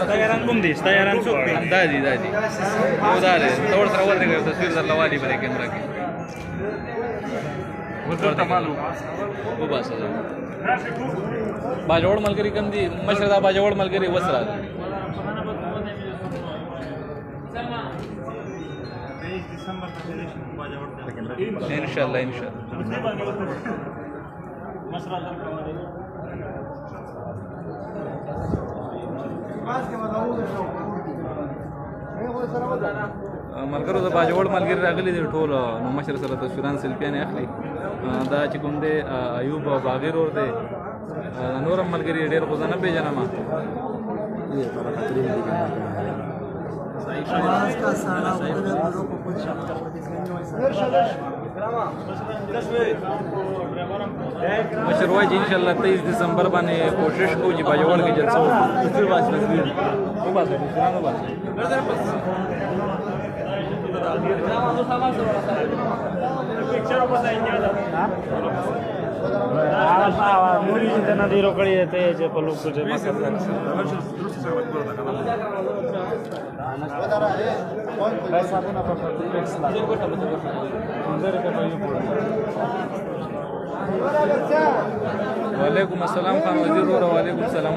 Tayaran kum dis, tayaran su. Dadi. वो दारे तोड़ सर वर देगा तस्वीर दर लवाली बरे कैमरा की वो तमालू वो बस बाजोड़ मलकरी कम दी मशरदा बाजोड़ मलकरी वसरा इंशाल्लाह मलकरो د باجوړ ملګری راغلي دي ټول نو مشر سره تصویران سلفیان اخلي دا چې کوم دی ایوب او باغیر ور دی نورم ملګری ډېر خو نه پیژنم مشر وای چې ان شاء الله 23 دسمبر باندې کوشش کوو چې باجوړ کې جلسه muri de na diro kali te je peluk je makan वालेकुम अस्सलाम खान वजीर और वालेकुम सलाम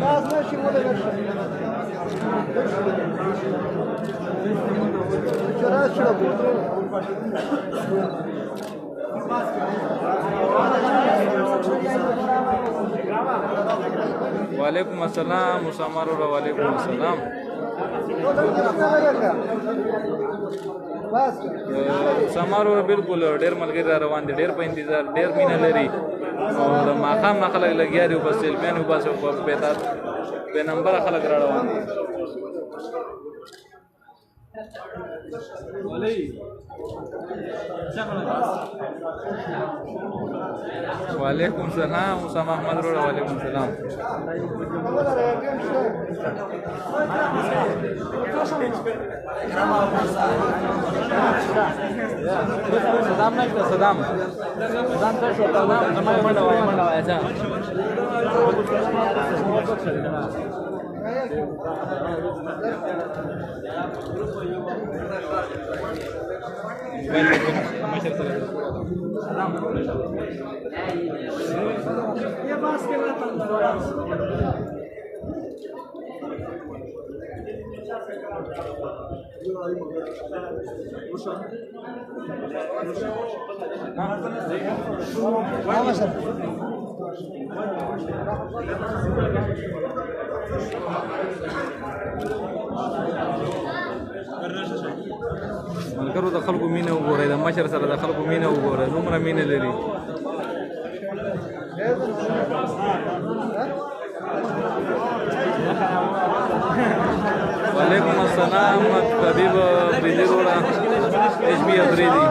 वालेकुम अस्सलाम मुसामर और वालेकुम अस्सलाम समारो बिल्कुल ډېر ملګری را روان دي ډېر په انتظار ډېر مینه لري او د ماقام خلک لګیا دي په سیلفیان او باسو په پیتات به نمبر خلک را روان دي वालेकुम सलाम उसामा अहमद रोड वालेकुम सलाम सदाम ऐसा ملګرو د خلکو مینه وګورئ د مشر سره د خلکو مینه وګورئ دومره مینه لري وعلیکم السلام حبیب بریدی روڑا ایچ بی افریدی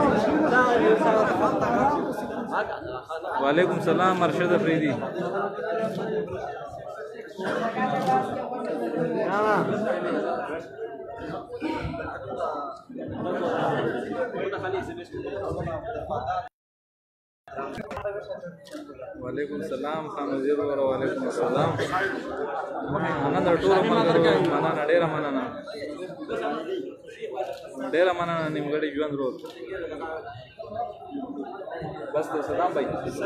وعلیکم السلام ارشد افریدی وعلیکم السلام خان وزیر ور وعلیکم السلام انا د ټول ملګرو مننه ډیره مننه نیمګړی ژوند ورو بس ته سلام بھائی بس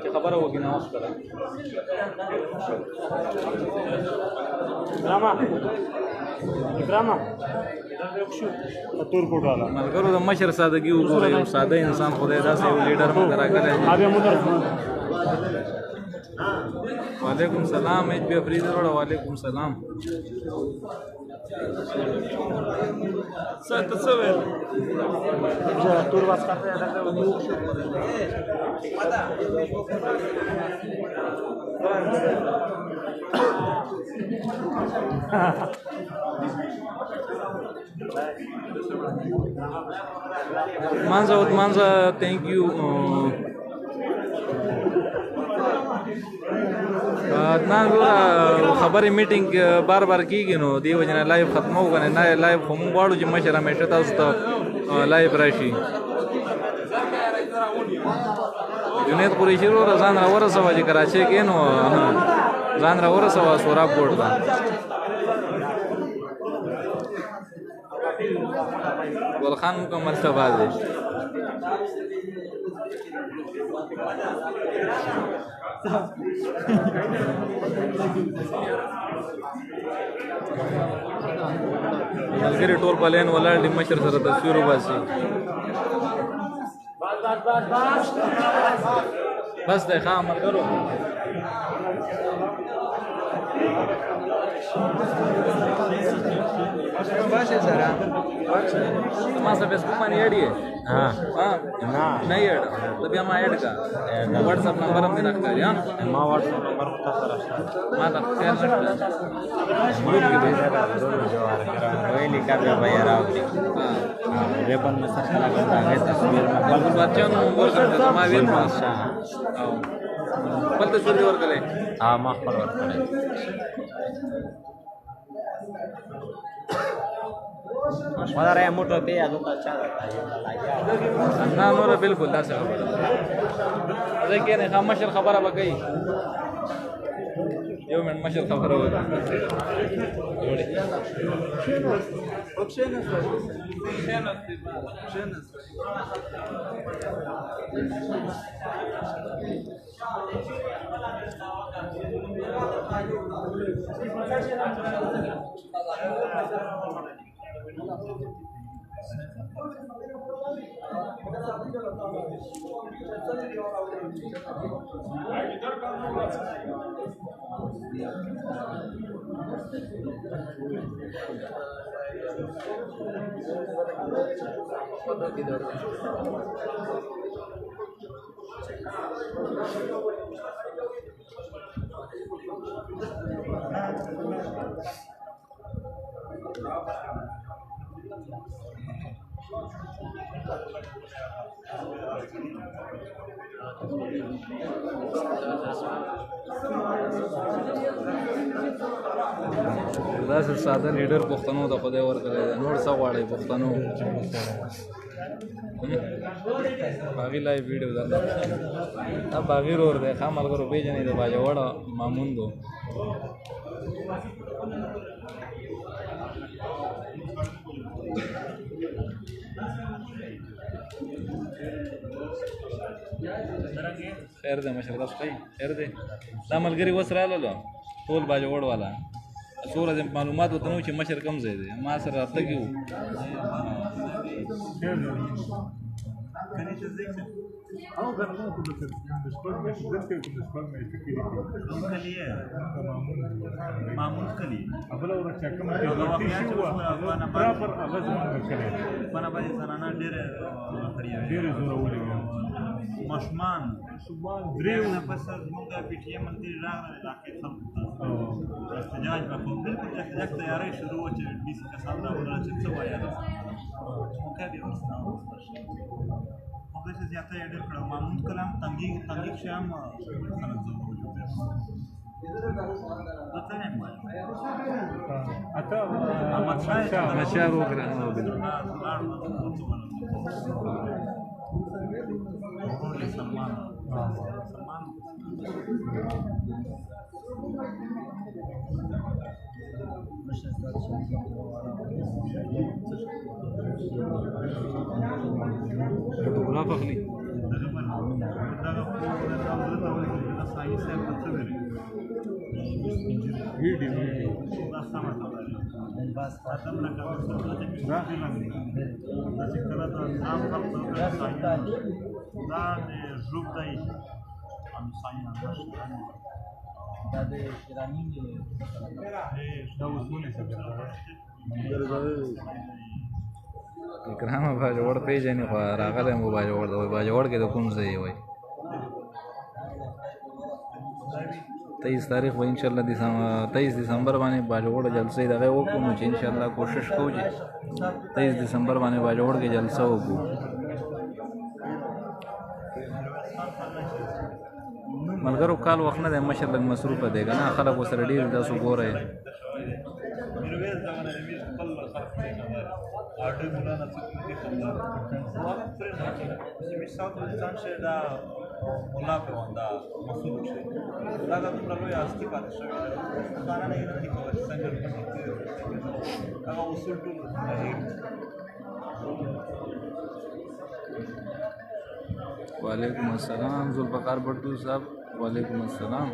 چې خبره وګی نه اوس کړه اکراما تور کوټاله ملګرو د مشر سادهګي وګورئ یو ساده انسان خدای داسې یو لیډر مونږ راغلی وعلیکم السلام ایچ بی افریدی روډ وعلیکم السلام څه ته څه ویل تور واس کړی Manza, thank you. عدنان وروره خبرې میټینګ بار بار کېږي نو دې وجې نه لایف ختموو که نه لایف خو موږ غواړو چې مشر همیشه تاسو ته لایف راشي جنید قریشي وروره ځان را ورسوه چې کراچۍ کې نو ځان را ورسوه سوراب کوټ ته ګل خان مکمل تباه دی ملګري ټول په لین ولاړ دي مشر سره تصویر وباسي بس دی ښه ملګرو ما سره فیسبوک باندې ایډ یې نه ایډ ته بیا ما ایډ کا واټساپ نمبر هم دې راښکاري ما واټساپ نمبر خو تاسو راښکاري ما ته خیال نشته ګروپ کې به ویلي کا بیا به یې راوړي ریپن مې سر کړه هغې تصویر بلکل بادشاهانو ورکړه زما ویل او خپل تصویر دې ورکړی ما خپل ورکړی مدار یې موټو پې هلته چا نه نوره بلکل داسې خبره زه کښېنئ ښه مشر خبره به کوي یو منټ مشر خبره وکړي داسې ساده لیډر پښتنو ته خدای ورکړی دی نور څه غواړئ پښتنو باغي لایو ویډیو درته دا باغي رور دی ښه ملګرو پېژنئ د باجوړ ماموند و خیر دی مشر تاسو ښه خیر دی دا ملګري اوس راغللو ټول باجوړ والا څو ورځې معلومات ورته نه و چې مشر کوم ځای دی ما سره راتګي وو معمول کلی ابل اور چکم ته برابر اواز کړي پنه باندې زنانه ډېر زور ولې مشمان درې نه پس موږ پی ټی ایم منځ راغله راکې سم احتجاج وکړو بالکل احتجاج تیاری شروع چې ډي سي کسان راوړل چې څه وایي موږ به ورسره چې زیاته یې ډېر کړو معمول کلام تنګي شام خلک زه اته احمد شاه وګرځه سلمان فوټوګراف اخلي اکرامه باجوړ پیژنې خو راغلی یم باجوړ ته وایي باجوړ کې د کوم ځای یې وایي 23 تاریخ به انشاءالله 23 دسمبر باندې باجوړ جلسې دغه وکړو نو چې انشاءالله کوشش کوو چې 23 دسمبر باندې باجوړ کې جلسه وکړو ملګرو کال وخت نه دی مشر لږ مصروفه دی که نه خلک ورسره ډېر تاسو ګورئ میرویس دغه نه امیر خپل خلق پرې خبر اډه مولانا څوک دې خبر وخت پرې نه چې ساوث افغانستان شه دا مولا په وندا مسؤل شي دا د پرلوی اصلي پاتې شوی دا نه نه نه کوي څنګه هغه اصول ټول وعلیکم السلام ذوالفقار بټو صاحب وعلیکم السلام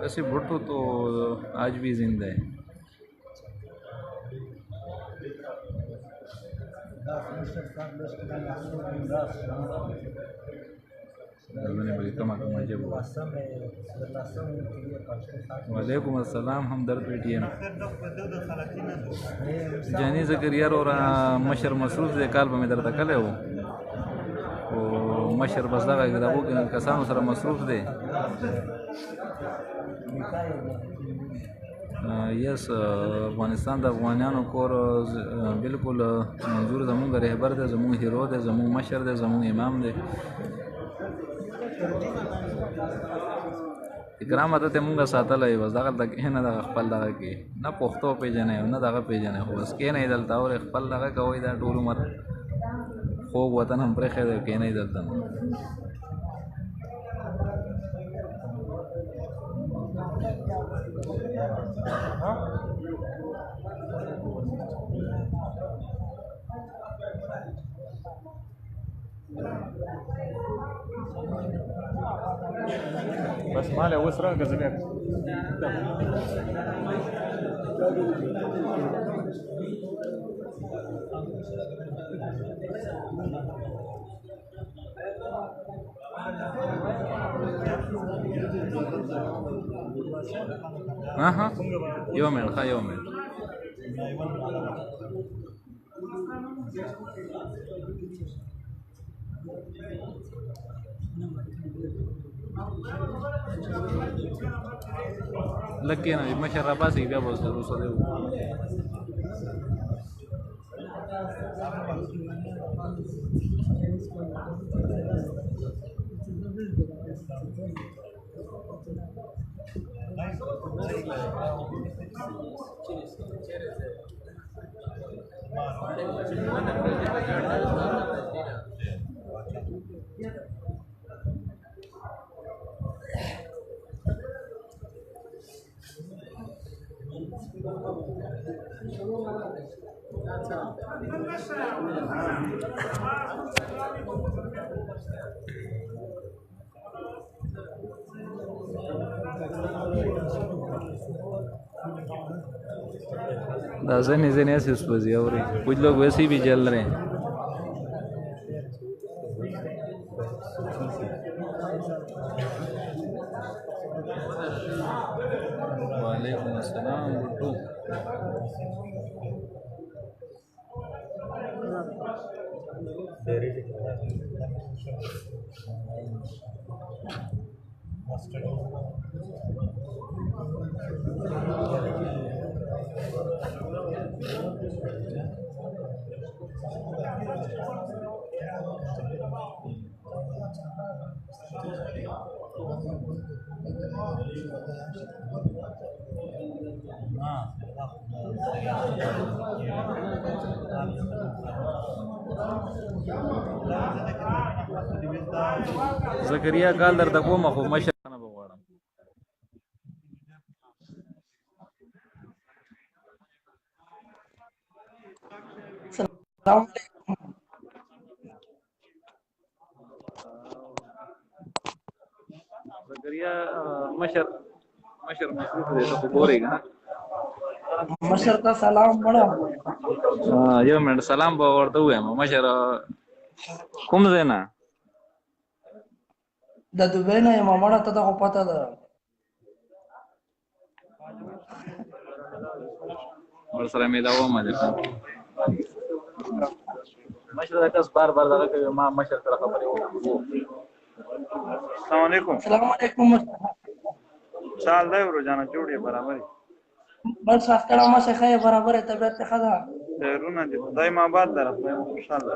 वैसे भुट्टो तो आज भी जिंदा है बड़ी कमा जब वालेकुम अस्सलाम हमदर्द पेटीएम जानी ज़करिया और मशर मसरूफ़ से काल में दर्द कले हो मशर बस दगा किताबों के कसानों सर मसरूफ़ दे यस अफगानिस्तान द अफगानियानों को बिल्कुल मंजूर ज़मूंग रहबर दे ज़मूंग हीरो दे ज़मूंग मशर दे ज़मूंग इमाम दे इकराम आते थे मुंगा सातल है बस दागल तक है ना दाग खपल दाग के ना पोख्तो पे जने ना दाग पे जने हो बस के नहीं दलता और खपल दाग का वही दा टूर मत खो वतन हम पर खेद के नहीं दलता بس مالي وسرا غزلك ها يومين خا يومين لكينا مشى الرباسي بيا بوس روسو ديو ज़ने ऐसे उस पर और कुछ लोग वैसे भी जल रहे हैं वालेकुम अस्सलाम बुट्टू ज़करिया काल दर तक वो मखो मशर ना बगवाड़ा सलाम ज़करिया मशर मसरूफ दे तो बोलेगा मशर का सलाम बड़ा यो मिनट सलाम बावरते हुए मशर कुम देना د دوبۍ نه یم مړه ته دغه پته ده ورسره مې دا ومه ده مشر دا کس بار دغه کوي ما مشر سره خبرې وکړو السلام علیکم السلام علیکم سال دی ورو جانا جوړي برابر بس ساتکړه ما څه خې برابر طبيعت ښه ده خیرونه دي خدای ما آباد لره خدای مو خوشحاله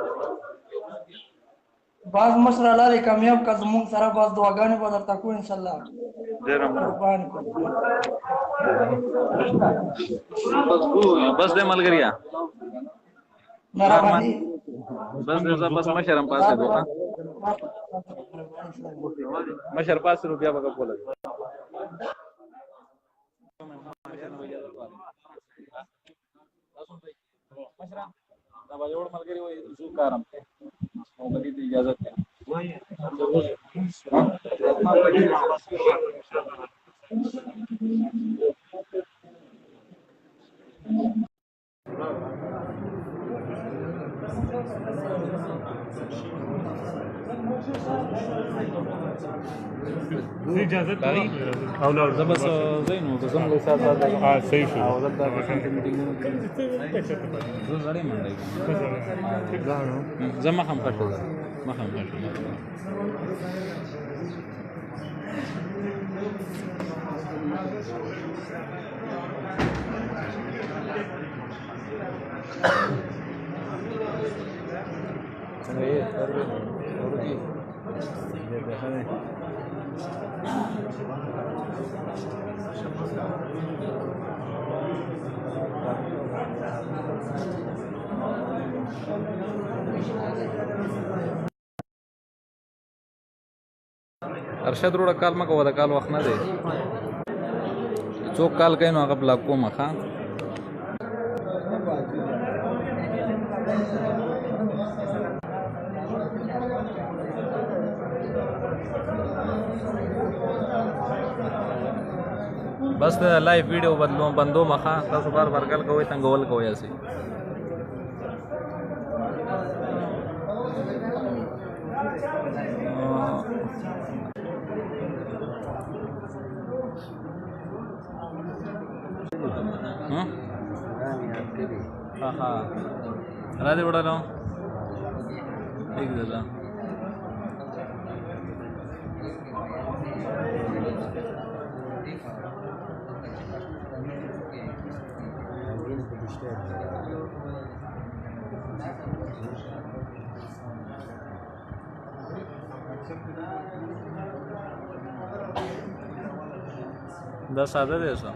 باز مشر لارې کامیاب کا زموږ سره باز دعاګانې به درته کوو انشاءالله ډېره مننه قربان بس دې ملګریا مهرباني بس دې زه بس مشرم پاسې دوه مشر پاسې رو بیا به کوله مشره دا به جوړ ملګری وای زو کارم او بلی دې اجازه ته اجازه ته او لا زبس زینو زم له سات ها صحیح شو او دلته څنګه میټینګ زه غړې منډه زما هم پټو ما هم پټو څنګه یې ورته ارشد روړه کال مکه ودا کال وخت نه دی څوک کال کین هغه بلاک کومه ښا बस लाइव वीडियो बदलो बंदो मखा 10 बार बरगल कोई तंगोल कोई ऐसे हाँ राधे बड़ा लो एक दिला दस आधा दे सो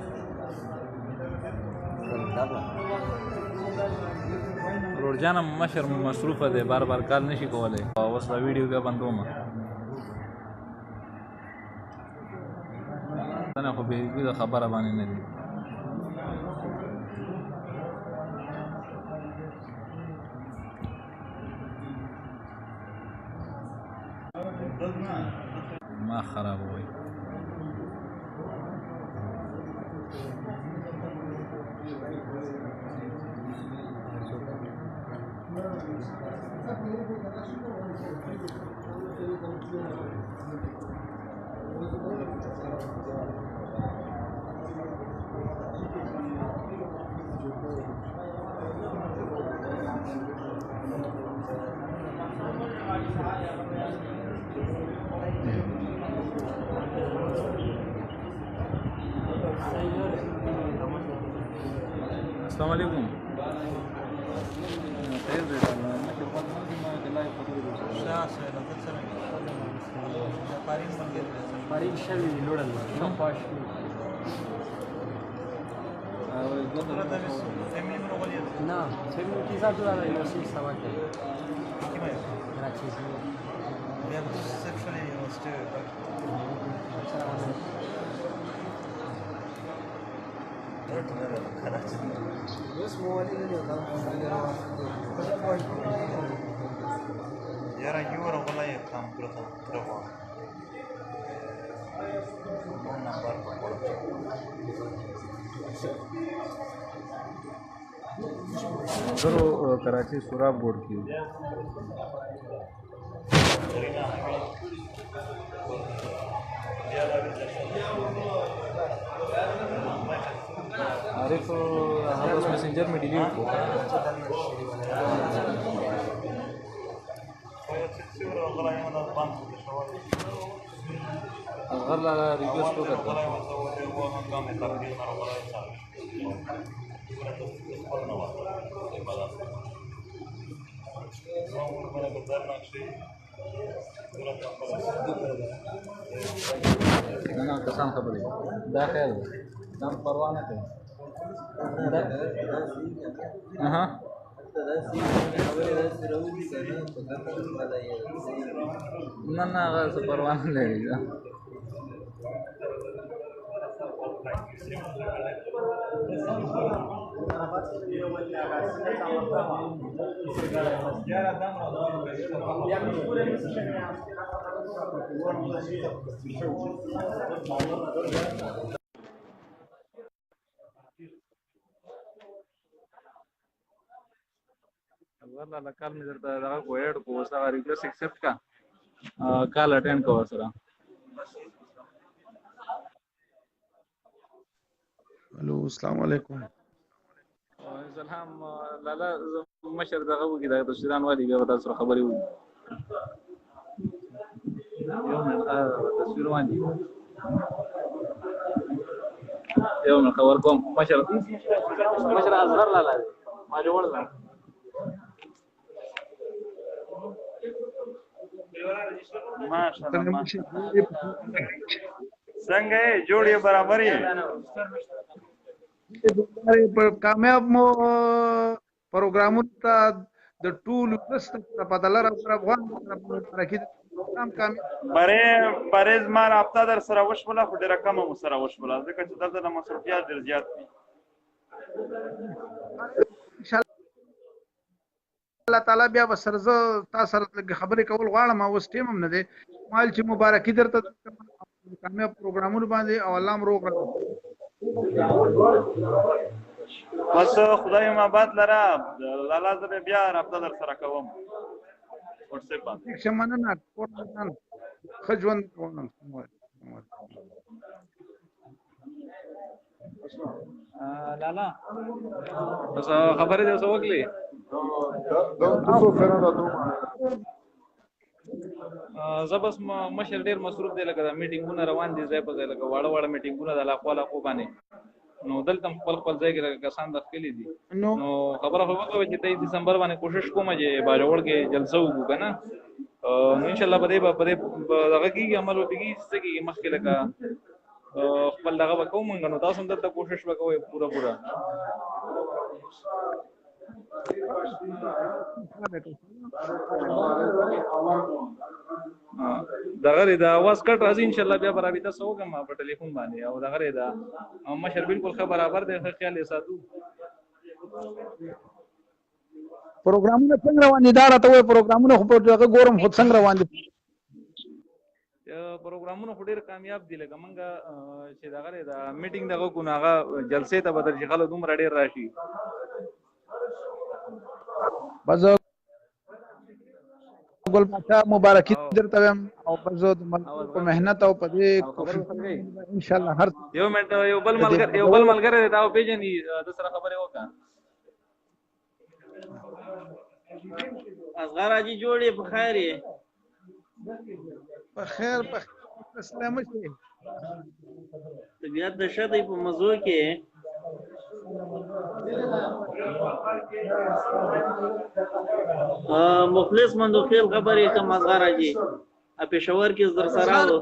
रोजाना मशर मसरूफ है बार बार कॉल नहीं कोले बस वीडियो का बंदो में انا خو به خبره باندې نه دي ما خراب وي السلام عليكم Era Yura والله يكام برضه برافو करो कराची सुराब बोर्ड की आरिफ हाँ बस मैसेंजर में डिलीट हो अगर रिक्वेस्ट को करता نه کسان خبرې دا خیر دی دا پروا نه کوي اها نه نه هغه څه پروا نه لري دا والله کال مې درته دغه کویډ کو اوس هغه ریکویسټ ایکسپټ کا کال اټینډ کو سره الو السلام علیکم سلام لالا مشر دغه وګي د شیران والی بیا تاسو سره خبرې وي یو نه تصویر باندې یو نه خبر کوم مشر اصغر لالا ما جوړ لا ماشاءالله څنګه یې جوړ یې برابر یې کامیاب مو پروګرامونو ته د ټول وست په دلار افغان راکې کام برې زما رابطه در سره وشوله خو ډېره کمه مو سره وشوله ځکه چې دلته د مصروفیات ډېر زیات دي الله تعالی بیا به سره زه تا سره خبرې کول غواړم اوس ټیم هم نه دی مال چې مبارکي درته کامیاب پروګرامونو باندې او الله م روغ بس خدای ما باد لره لالا زه بیا رابطه در سره کوم واتساپ باندې ښه مننه ښه ژوند کوم لالا بس خبرې دې اوس وکړلې زه بس مشر ډېر مصروف دی لکه دا میټینګونه روان دي ځای په ځای لکه واړه واړه میټینګونه د لاخوا لاخوا باندې نو دلته خپل ځای کې لکه کسان داخلي دي نو خبره خو وکړه چې 23 دسمبر باندې کوشش کوم چې باجوړ کې جلسه وکړو که نه نو انشاءالله په دې دغه کېږي عمل وکړي څه کېږي مخکې لکه خپل دغه به کوو مونږ نو تاسو هم دلته کوشش به کوئ پوره دغه د اواز کټ راځي ان شاء الله بیا برابر تاسو وګم په ټلیفون باندې او دغه دا مشر بالکل خبر برابر دی خیال یې ساتو پروګرامونه څنګه روان دي دا راته وایي پروګرامونه خو په دغه ګورم خو څنګه روان دي پروګرامونه خو ډېر کامیاب دي لکه موږ چې دغه د میټینګ دغه کو نو هغه جلسې ته به درشي خلک دومره ډېر راشي بس ګل پاچا مبارکي درته وایم او بس د په مهنت او په دې ان شاء الله هر یو منټ یو بل ملګری دا پیژني د سره خبرې وکړه اصغر حاجي جوړې په خیر یې په خیر په اسلام شي طبیعت د شته په مزو کې مخلص مندوخیل خبرې کوم اصغر حاجي پېښور کې در سره و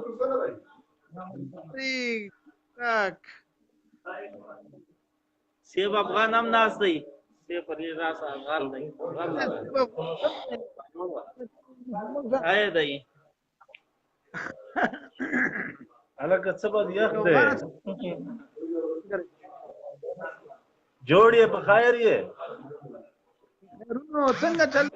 سیب افغان هم ناست دی سیب پر راس اصغر دی آیا دی هلکه څه به یخ دی جوړ یې په خیر یې څنګه چل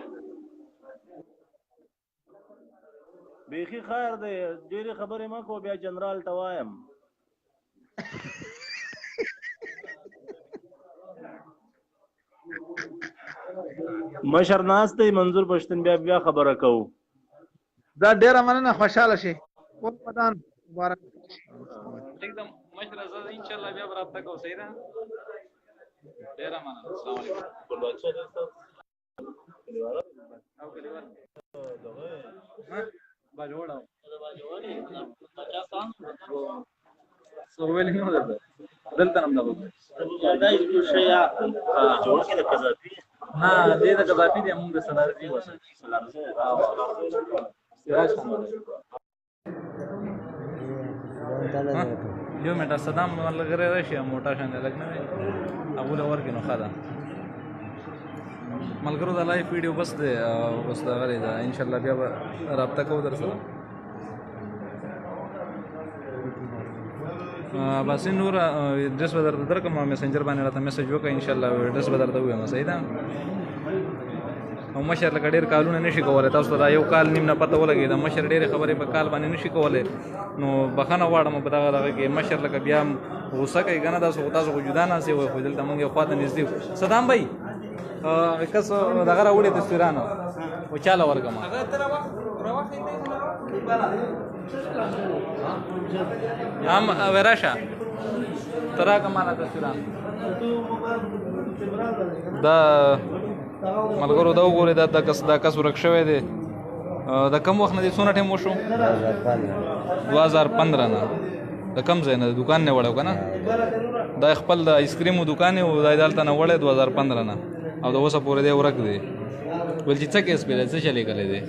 بیخي خیر دی ډېرې خبرې مه کوه بیا جنرال ته وایم مشر ناست دی منظور پښتون بیا خبره کوو دا ډېره مننه خوشحاله شي ودان مبارک एकदम مشر زه ان شاء الله بیا رابطه کوو صحیح ده ډېره مننه السلام علیکم او کلیوال باجوړ سو ویل نه ده دلته هم دغه دا یو شی جوړ کې د قذافي نه دې د قذافي دی موږ د سلارزي وسه سراج خان یو منټه صدام ملګری راشي موټا شان لګ نه ابو لور کې نو خدا ملګرو د لایو ویډیو بس دی بس دا غری دا ان شاء الله بیا رابطه کوو در سره بس نور ډریس به درته درکړم میسنجر باندې راته میسج وکړه ان شاء الله ډریس به درته ووایم صحیح ده او مشر لکه ډېر کالونه نشي کولی تاسو ته دا یو کال نیم نه پته ولګېده مشر ډېرې خبرې په کال باندې نشي کولی نو بښنه غواړم په دغه کې مشر لکه بیا غوسه کوي که نه تاسو خو جدا ناستې وئ خو دلته مونږ یو خوا ته نږدې صدام بھائی کس دغه راوړې تصویرانو و چاله ورکړم هم وراشه ته راکړه ماله تصویران دا ملګرو دا وګورئ دا کس ورک شوی دی د کم وخت نه دی څونه ټایم وشو 2015 نه د کم ځای نه د دوکان نه وړی که نه دا خپل د آیسکریمو دوکان و دا دلته نه وړی 2015 نه او د اوسه پورې دی ورک دی ویل چې څه کیس پیلی څه چلی کلی دی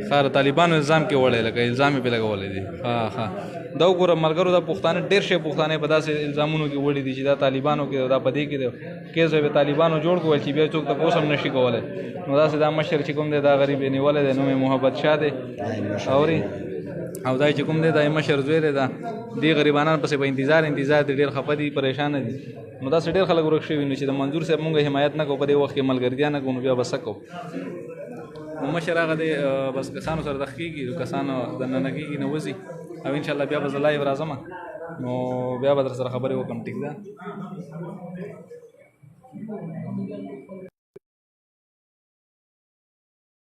خیر طالبانو الزام کې وړی لکه الزام یې پې لګولی دی ها دا وګوره ملګرو دا پښتانه ډېر شی پښتانه په داسې الزامونو کې وړي دي چې دا طالبانو کې دا په دې کې دی کیس به طالبانو جوړ کړو چې بیا څوک تاسو هم نشي کولی نو داسې دا مشر چې کوم دی دا غریب یې نیولی دی نوم یې محبت شاه دی اوري او دا چې کوم دی دا مشر زوی دی دا دې غریبانان پسې په انتظار دی ډېر خفه دي پریشانه دي نو داسې ډېر خلک ورک شوي نو چې د منظور صاحب مونږ حمایت نه کوو په دې وخت کې ملګرتیا نه کوو نو بیا به څه کوو نو مشر هغه دی بس کسانو سره دخ کېږي کسانو دننه کېږي نه وځي او انشاءالله بیا به زه لایو راځم نو بیا به در سره خبرې وکړم ټیک ده